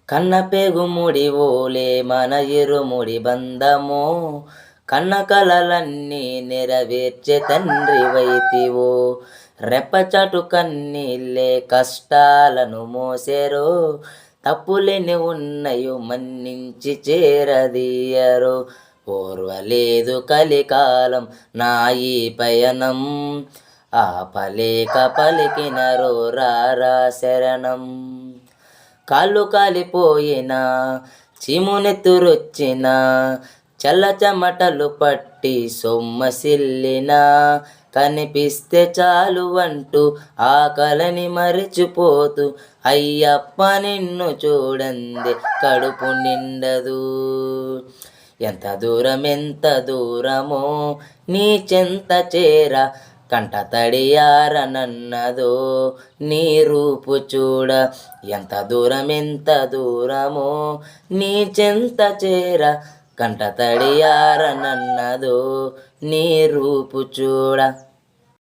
కన్నపెగుముడి ఓలే మన ఇరుముడి బంధము, కన్న కలలన్నీ నెరవేర్చే తండ్రి వైతివో. రెప్పచాటు కన్నీళ్ళే కష్టాలను మోసెరో, తప్పులేని ఉన్నయో మన్నించి చేరదీయరో. ఓర్వలేదు కలికాలం నా ఈ పయనం, ఆపలేక పలికినరో రారా శరణం. కాళ్ళు కాలిపోయినా చీమునెత్తురొచ్చినా, చల్ల చెమటలు పట్టి సొమ్మసిల్లినా, కనిపిస్తే చాలు అంటూ ఆకలని మరిచిపోతూ, అయ్యప్ప నిన్ను చూడందే కడుపు నిండదు. ఎంత దూరమో నీ చెంత చేర, కంట తడియారనన్నదో నీ రూపు చూడ. ఎంత దూరమో నీ చెంత చేర, కంట తడియారనన్నదో నీ రూపు చూడ.